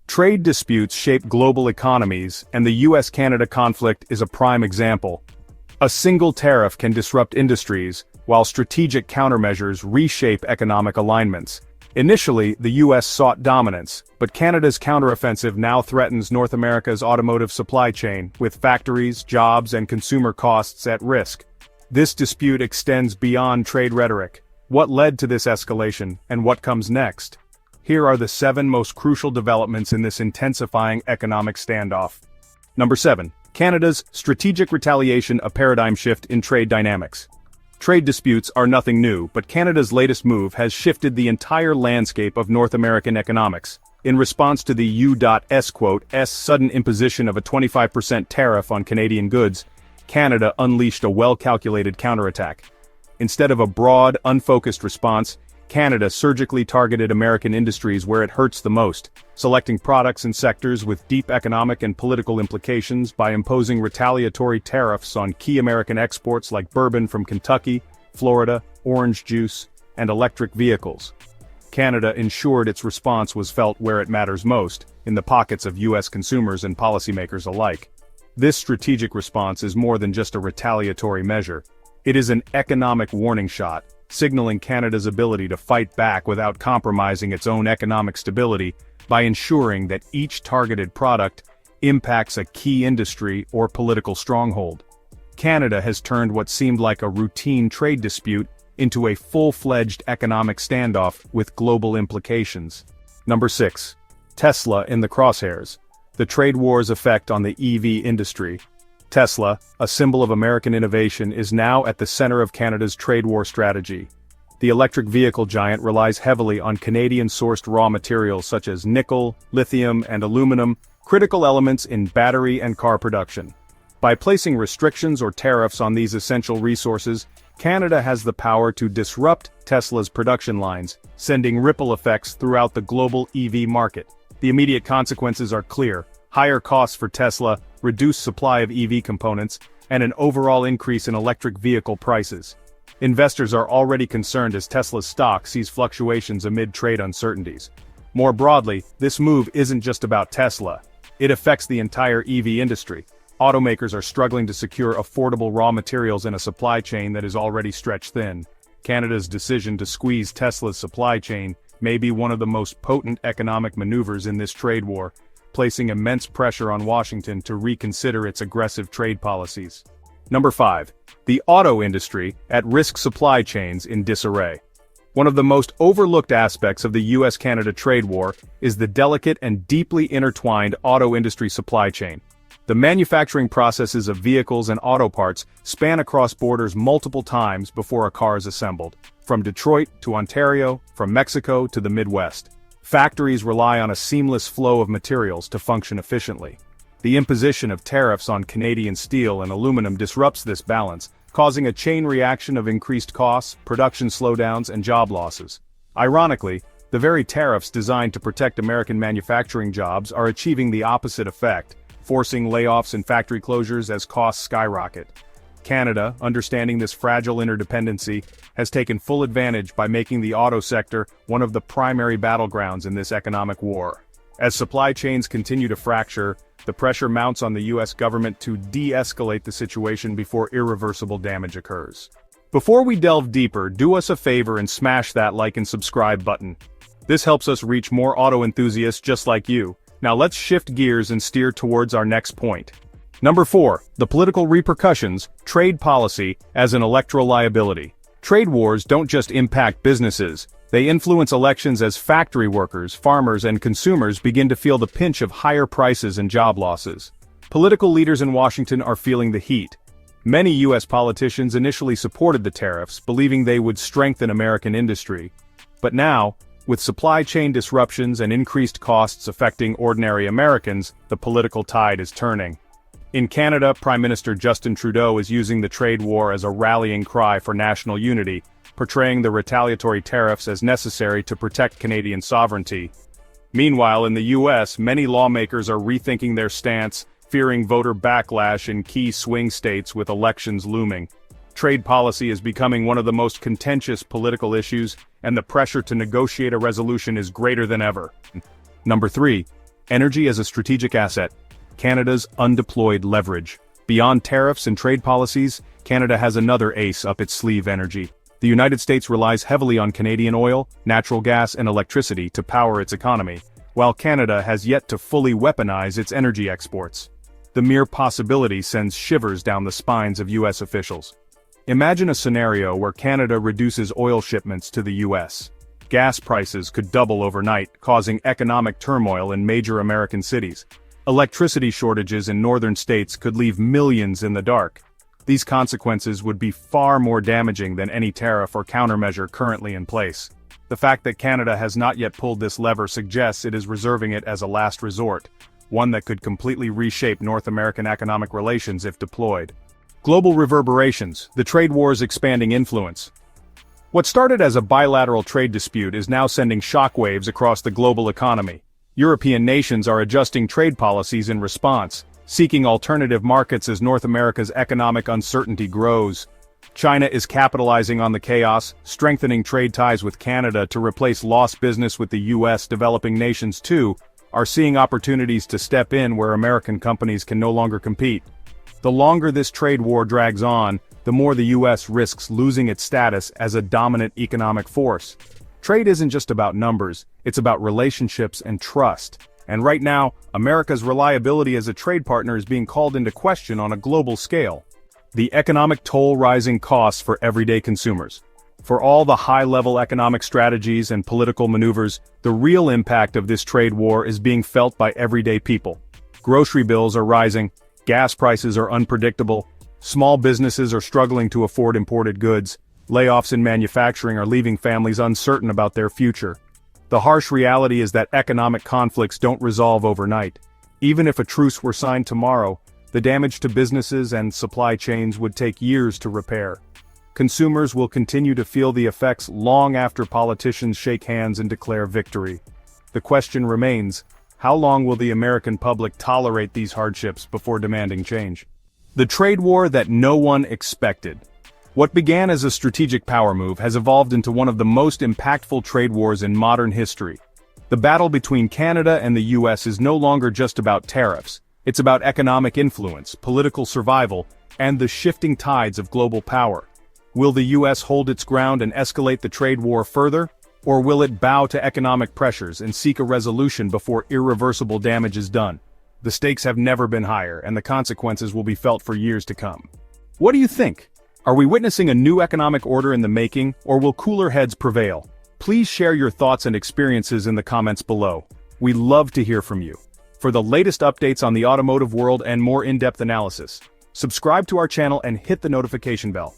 Trade disputes shape global economies, and the U.S.-Canada conflict is a prime example. A single tariff can disrupt industries, while strategic countermeasures reshape economic alignments. Initially, the U.S. sought dominance, but Canada's counteroffensive now threatens North America's automotive supply chain, with factories, jobs, and consumer costs at risk. This dispute extends beyond trade rhetoric. What led to this escalation, and what comes next? Here are the 7 most crucial developments in this intensifying economic standoff. Number 7. Canada's strategic retaliation, a paradigm shift in trade dynamics. Trade disputes are nothing new, but Canada's latest move has shifted the entire landscape of North American economics. In response to the U.S. sudden imposition of a 25% tariff on Canadian goods, Canada unleashed a well-calculated counterattack. Instead of a broad, unfocused response, Canada surgically targeted American industries where it hurts the most, selecting products and sectors with deep economic and political implications by imposing retaliatory tariffs on key American exports like bourbon from Kentucky, Florida, orange juice, and electric vehicles. Canada ensured its response was felt where it matters most, in the pockets of U.S. consumers and policymakers alike. This strategic response is more than just a retaliatory measure. It is an economic warning shot, signaling Canada's ability to fight back without compromising its own economic stability by ensuring that each targeted product impacts a key industry or political stronghold. Canada has turned what seemed like a routine trade dispute into a full-fledged economic standoff with global implications. Number 6. Tesla in the crosshairs. The trade war's effect on the EV industry. Tesla, a symbol of American innovation, is now at the center of Canada's trade war strategy. The electric vehicle giant relies heavily on Canadian-sourced raw materials such as nickel, lithium, and aluminum, critical elements in battery and car production. By placing restrictions or tariffs on these essential resources, Canada has the power to disrupt Tesla's production lines, sending ripple effects throughout the global EV market. The immediate consequences are clear: higher costs for Tesla, reduced supply of EV components, and an overall increase in electric vehicle prices. Investors are already concerned as Tesla's stock sees fluctuations amid trade uncertainties. More broadly, this move isn't just about Tesla. It affects the entire EV industry. Automakers are struggling to secure affordable raw materials in a supply chain that is already stretched thin. Canada's decision to squeeze Tesla's supply chain may be one of the most potent economic maneuvers in this trade war, placing immense pressure on Washington to reconsider its aggressive trade policies. Number 5. The auto industry, at risk, supply chains in disarray. One of the most overlooked aspects of the U.S.-Canada trade war is the delicate and deeply intertwined auto industry supply chain. The manufacturing processes of vehicles and auto parts span across borders multiple times before a car is assembled, from Detroit to Ontario, from Mexico to the Midwest. Factories rely on a seamless flow of materials to function efficiently. The imposition of tariffs on Canadian steel and aluminum disrupts this balance, causing a chain reaction of increased costs, production slowdowns, and job losses. Ironically, the very tariffs designed to protect American manufacturing jobs are achieving the opposite effect, forcing layoffs and factory closures as costs skyrocket. Canada, understanding this fragile interdependency, has taken full advantage by making the auto sector one of the primary battlegrounds in this economic war. As supply chains continue to fracture, the pressure mounts on the U.S. government to de-escalate the situation before irreversible damage occurs. Before we delve deeper, do us a favor and smash that like and subscribe button. This helps us reach more auto enthusiasts just like you. Now let's shift gears and steer towards our next point. Number 4. The political repercussions, trade policy, as an electoral liability. Trade wars don't just impact businesses, they influence elections as factory workers, farmers, and consumers begin to feel the pinch of higher prices and job losses. Political leaders in Washington are feeling the heat. Many U.S. politicians initially supported the tariffs, believing they would strengthen American industry. But now, with supply chain disruptions and increased costs affecting ordinary Americans, the political tide is turning. In Canada, Prime Minister Justin Trudeau is using the trade war as a rallying cry for national unity, portraying the retaliatory tariffs as necessary to protect Canadian sovereignty. Meanwhile, in the U.S., many lawmakers are rethinking their stance, fearing voter backlash in key swing states with elections looming. Trade policy is becoming one of the most contentious political issues, and the pressure to negotiate a resolution is greater than ever. Number 3. Energy as a strategic asset. Canada's undeployed leverage. Beyond tariffs and trade policies, Canada has another ace up its sleeve: energy. The United States relies heavily on Canadian oil, natural gas and electricity to power its economy, while Canada has yet to fully weaponize its energy exports. The mere possibility sends shivers down the spines of U.S. officials. Imagine a scenario where Canada reduces oil shipments to the U.S. Gas prices could double overnight, causing economic turmoil in major American cities. Electricity shortages in northern states could leave millions in the dark. These consequences would be far more damaging than any tariff or countermeasure currently in place. The fact that Canada has not yet pulled this lever suggests it is reserving it as a last resort, one that could completely reshape North American economic relations if deployed. Global reverberations, the trade war's expanding influence. What started as a bilateral trade dispute is now sending shockwaves across the global economy. European nations are adjusting trade policies in response, seeking alternative markets as North America's economic uncertainty grows. China is capitalizing on the chaos, strengthening trade ties with Canada to replace lost business with the U.S. Developing nations, too, are seeing opportunities to step in where American companies can no longer compete. The longer this trade war drags on, the more the U.S. risks losing its status as a dominant economic force. Trade isn't just about numbers, it's about relationships and trust. And right now, America's reliability as a trade partner is being called into question on a global scale. The economic toll: rising costs for everyday consumers. For all the high-level economic strategies and political maneuvers, the real impact of this trade war is being felt by everyday people. Grocery bills are rising, gas prices are unpredictable, small businesses are struggling to afford imported goods, layoffs in manufacturing are leaving families uncertain about their future. The harsh reality is that economic conflicts don't resolve overnight. Even if a truce were signed tomorrow, the damage to businesses and supply chains would take years to repair. Consumers will continue to feel the effects long after politicians shake hands and declare victory. The question remains, how long will the American public tolerate these hardships before demanding change? The trade war that no one expected. What began as a strategic power move has evolved into one of the most impactful trade wars in modern history. The battle between Canada and the U.S. is no longer just about tariffs. It's about economic influence, political survival, and the shifting tides of global power. Will the U.S. hold its ground and escalate the trade war further? Or will it bow to economic pressures and seek a resolution before irreversible damage is done? The stakes have never been higher, and the consequences will be felt for years to come. What do you think? Are we witnessing a new economic order in the making, or will cooler heads prevail? Please share your thoughts and experiences in the comments below. We love to hear from you. For the latest updates on the automotive world and more in-depth analysis, subscribe to our channel and hit the notification bell.